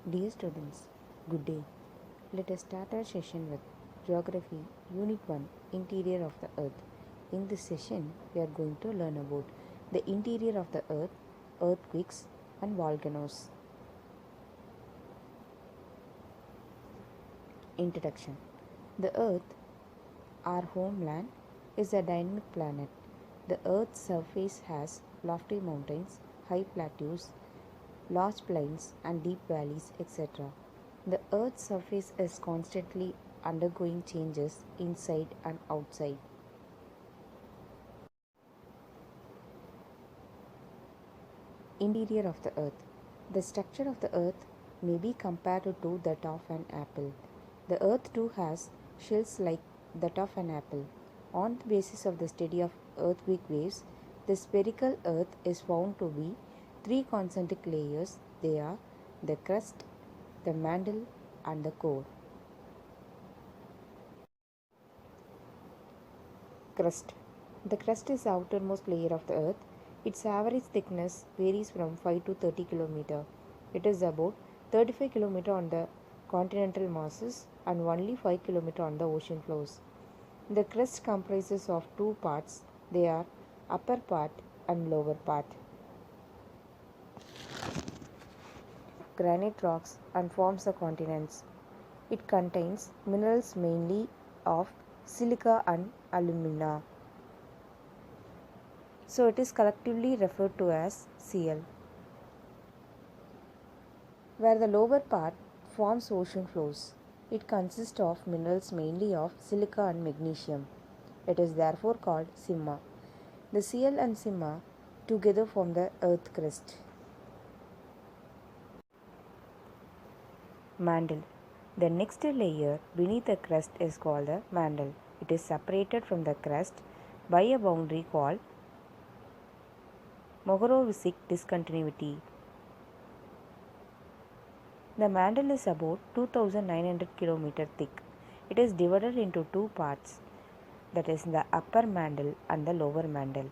Dear students, good day. Let us start our session with Geography Unit 1 Interior of the Earth. In this session, we are going to learn about the interior of the Earth, earthquakes, and volcanoes. Introduction. The Earth, our homeland, is a dynamic planet. The Earth's surface has lofty mountains, high plateaus, large plains, and deep valleys, etc. The Earth's surface is constantly undergoing changes inside and outside. Interior of the Earth. The structure of the Earth may be compared to that of an apple. The Earth too has shells like that of an apple. On the basis of the study of earthquake waves, the spherical Earth is found to be three concentric layers. They are the crust, the mantle, and the core. Crust. The crust is the outermost layer of the Earth. Its average thickness varies from 5 to 30 km. It is about 35 km on the continental masses and only 5 km on the ocean floors. The crust comprises of two parts. They are upper part and lower part. Granite rocks and forms the continents. It contains minerals mainly of silica and alumina. So it is collectively referred to as Cl. Where the lower part forms ocean floors. It consists of minerals mainly of silica and magnesium. It is therefore called Simma. The Cl and Simma together form the earth crust. Mantle. The next layer beneath the crust is called the mantle. It is separated from the crust by a boundary called Mohorovičić discontinuity. The mantle is about 2900 km thick. It is divided into two parts, that is the upper mantle and the lower mantle.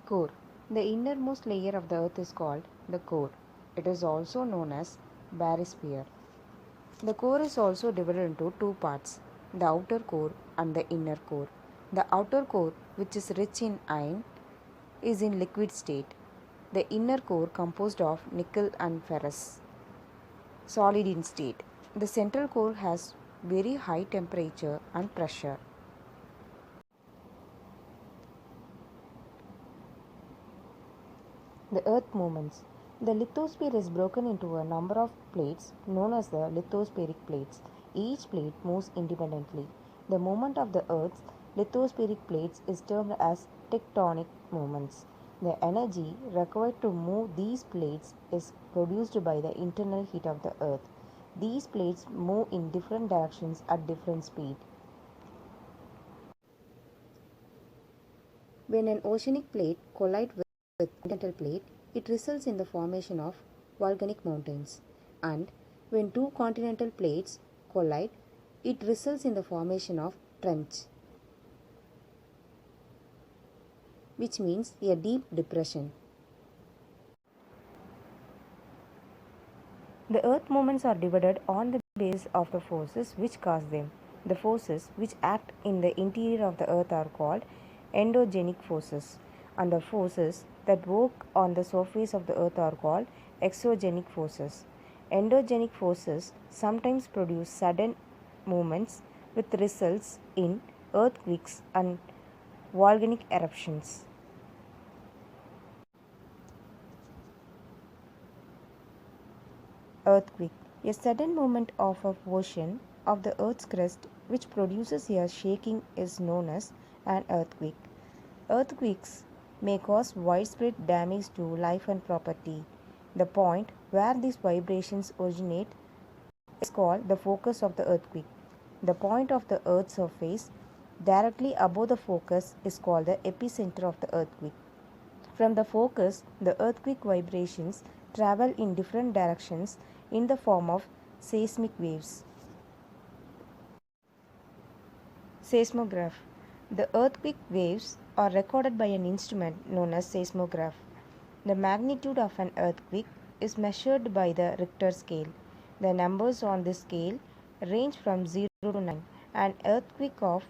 Core. The innermost layer of the earth is called the core. It is also known as barosphere. The core is also divided into two parts, the outer core and the inner core. The outer core, which is rich in iron, is in liquid state. The inner core composed of nickel and ferrous, solid in state. The central core has very high temperature and pressure. The earth movements. The lithosphere is broken into a number of plates known as the lithospheric plates. Each plate moves independently. The movement of the earth's lithospheric plates is termed as tectonic movements. The energy required to move these plates is produced by the internal heat of the earth. These plates move in different directions at different speed. When an oceanic plate collides with a continental plate, it results in the formation of volcanic mountains. And when two continental plates collide, it results in the formation of trench, which means a deep depression. The earth movements are divided on the basis of the forces which cause them. The forces which act in the interior of the earth are called endogenic forces, and the forces that work on the surface of the earth are called exogenic forces. Endogenic forces sometimes produce sudden movements with results in earthquakes and volcanic eruptions. Earthquake. A sudden movement of a portion of the earth's crust which produces a shaking is known as an earthquake. Earthquakes may cause widespread damage to life and property. The point where these vibrations originate is called the focus of the earthquake. The point of the earth's surface directly above the focus is called the epicenter of the earthquake. From the focus, the earthquake vibrations travel in different directions in the form of seismic waves. Seismograph. The earthquake waves are recorded by an instrument known as seismograph. The magnitude of an earthquake is measured by the Richter scale. The numbers on this scale range from 0 to 9. An earthquake of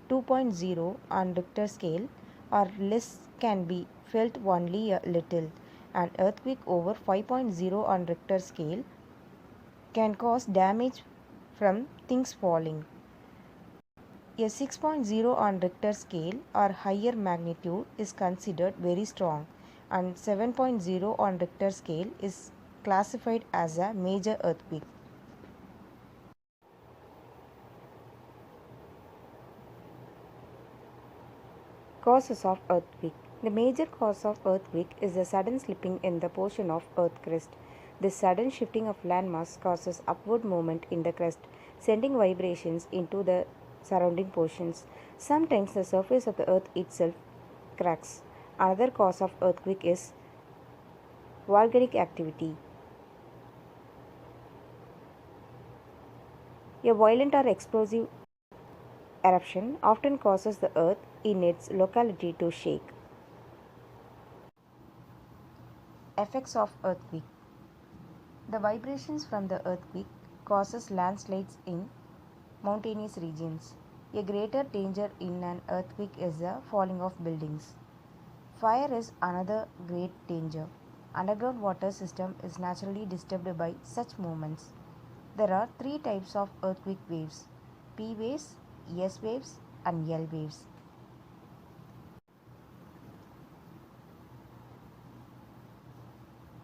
2.0 on Richter scale or less can be felt only a little. An earthquake over 5.0 on Richter scale can cause damage from things falling. A 6.0 on Richter scale or higher magnitude is considered very strong, and 7.0 on Richter scale is classified as a major earthquake. Causes of earthquake. The major cause of earthquake is the sudden slipping in the portion of earth crust. This sudden shifting of landmass causes upward movement in the crust, sending vibrations into the surrounding portions. Sometimes the surface of the earth itself cracks. Another cause of earthquake is volcanic activity. A violent or explosive eruption often causes the earth in its locality to shake. Effects of earthquake. The vibrations from the earthquake causes landslides in mountainous regions. A greater danger in an earthquake is the falling of buildings. Fire is another great danger. Underground water system is naturally disturbed by such movements. There are three types of earthquake waves: P waves, S waves, and L waves.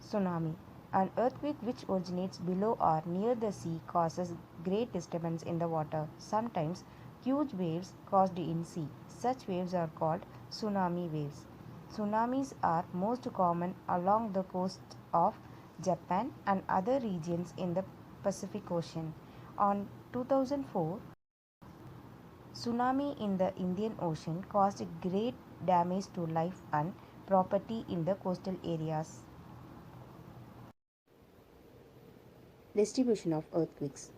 Tsunami. An earthquake which originates below or near the sea causes great disturbance in the water. Sometimes huge waves caused in sea. Such waves are called tsunami waves. Tsunamis are most common along the coast of Japan and other regions in the Pacific Ocean. On 2004, tsunami in the Indian Ocean caused great damage to life and property in the coastal areas. Distribution of earthquakes.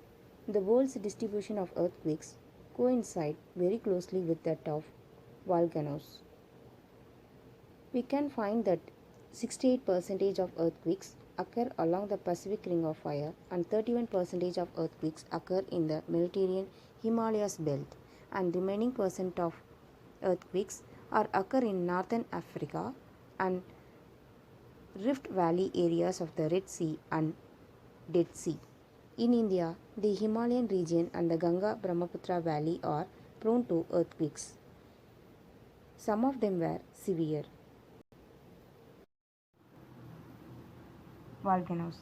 The world's distribution of earthquakes coincide very closely with that of volcanoes. We can find that 68% of earthquakes occur along the Pacific Ring of Fire and 31% of earthquakes occur in the Mediterranean Himalayas belt, and remaining percent of earthquakes are occur in northern Africa and Rift Valley areas of the Red Sea and Dead Sea. In India, the Himalayan region and the Ganga Brahmaputra Valley are prone to earthquakes. Some of them were severe. Volcanoes.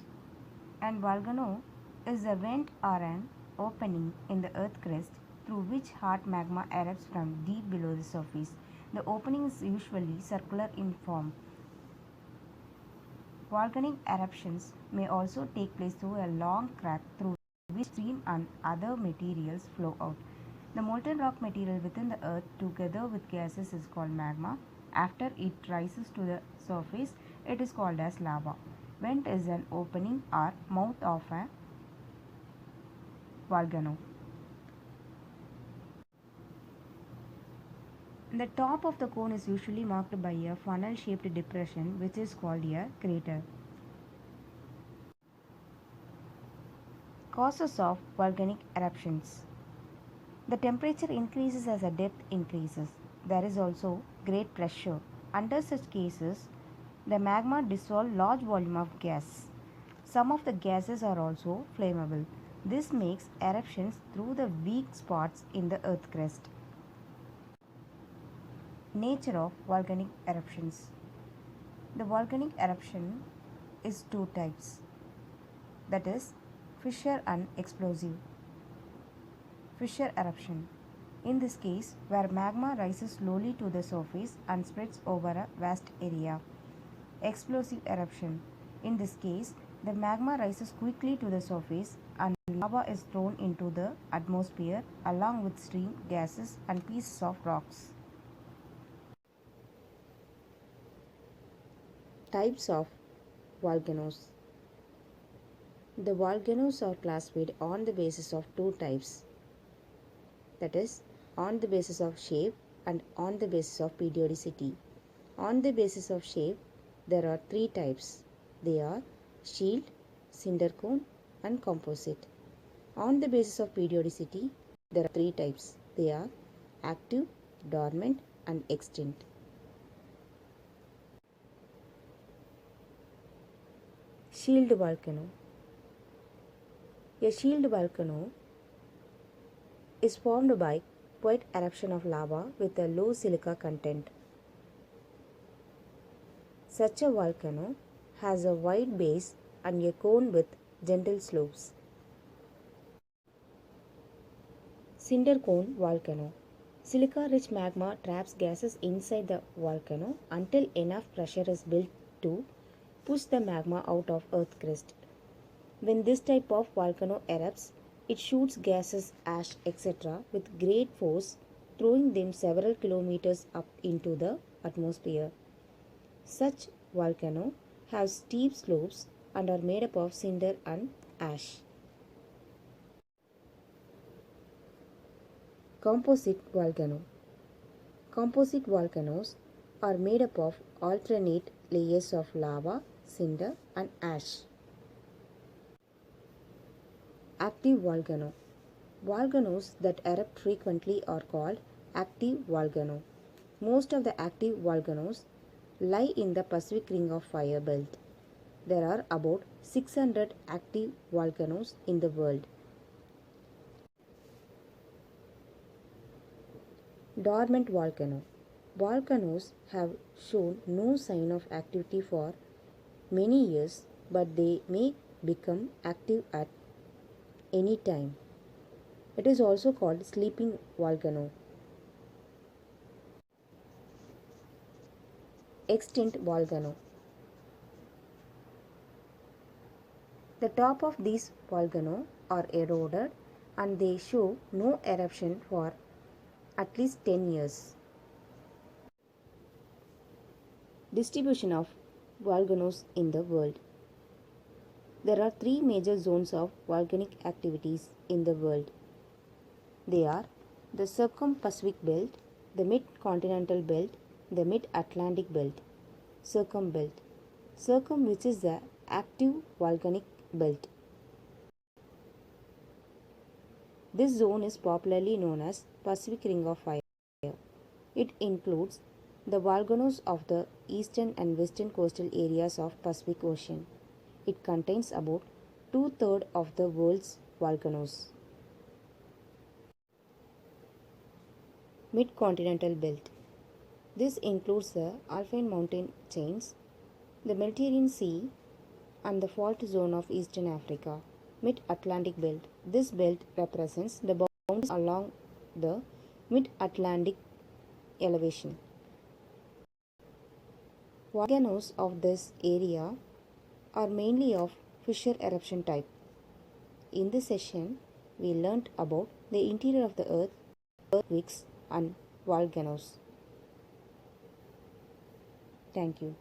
An volcano is a vent or an opening in the earth crust through which hot magma erupts from deep below the surface. The opening is usually circular in form. Volcanic eruptions may also take place through a long crack through which steam and other materials flow out. The molten rock material within the earth together with gases is called magma. After it rises to the surface, it is called as lava. Vent is an opening or mouth of a volcano. The top of the cone is usually marked by a funnel-shaped depression which is called a crater. Causes of volcanic eruptions. The temperature increases as the depth increases. There is also great pressure. Under such cases, the magma dissolves large volume of gas. Some of the gases are also flammable. This makes eruptions through the weak spots in the earth crust. Nature of volcanic eruptions. The volcanic eruption is two types, that is fissure and explosive. Fissure eruption. In this case, where magma rises slowly to the surface and spreads over a vast area. Explosive eruption. In this case, the magma rises quickly to the surface and lava is thrown into the atmosphere along with steam, gases, and pieces of rocks. Types of volcanoes. The volcanoes are classified on the basis of two types, that is, on the basis of shape and on the basis of periodicity. On the basis of shape, there are three types. They are shield, cinder cone, and composite. On the basis of periodicity, there are three types. They are active, dormant, and extinct. Shield volcano. A shield volcano is formed by quiet eruption of lava with a low silica content. Such a volcano has a wide base and a cone with gentle slopes. Cinder cone volcano. Silica-rich magma traps gases inside the volcano until enough pressure is built to push the magma out of Earth's crust. When this type of volcano erupts, it shoots gases, ash, etc. with great force, throwing them several kilometers up into the atmosphere. Such volcanoes have steep slopes and are made up of cinder and ash. Composite volcano. Composite volcanoes are made up of alternate layers of lava, cinder, and ash. Active volcano. Volcanoes that erupt frequently are called active volcano. Most of the active volcanoes lie in the Pacific Ring of Fire belt. There are about 600 active volcanoes in the world. Dormant volcano. Volcanoes have shown no sign of activity for many years, but they may become active at any time. It is also called sleeping volcano. Extinct volcano. The top of these volcanoes are eroded and they show no eruption for at least 10 years. Distribution of volcanoes in the world. There are three major zones of volcanic activities in the world. They are the Circum-Pacific Belt, the Mid-Continental Belt, the Mid-Atlantic Belt. Circumbelt. Circum, which is the active volcanic belt. This zone is popularly known as Pacific Ring of Fire. It includes the volcanoes of the eastern and western coastal areas of Pacific Ocean. It contains about two-thirds of the world's volcanoes. Mid-Continental Belt. This includes the Alpine mountain chains, the Mediterranean Sea, and the fault zone of Eastern Africa. Mid-Atlantic Belt. This belt represents the boundaries along the Mid-Atlantic elevation. Volcanoes of this area are mainly of fissure eruption type. In this session, we learnt about the interior of the Earth, earthquakes, and volcanoes. Thank you.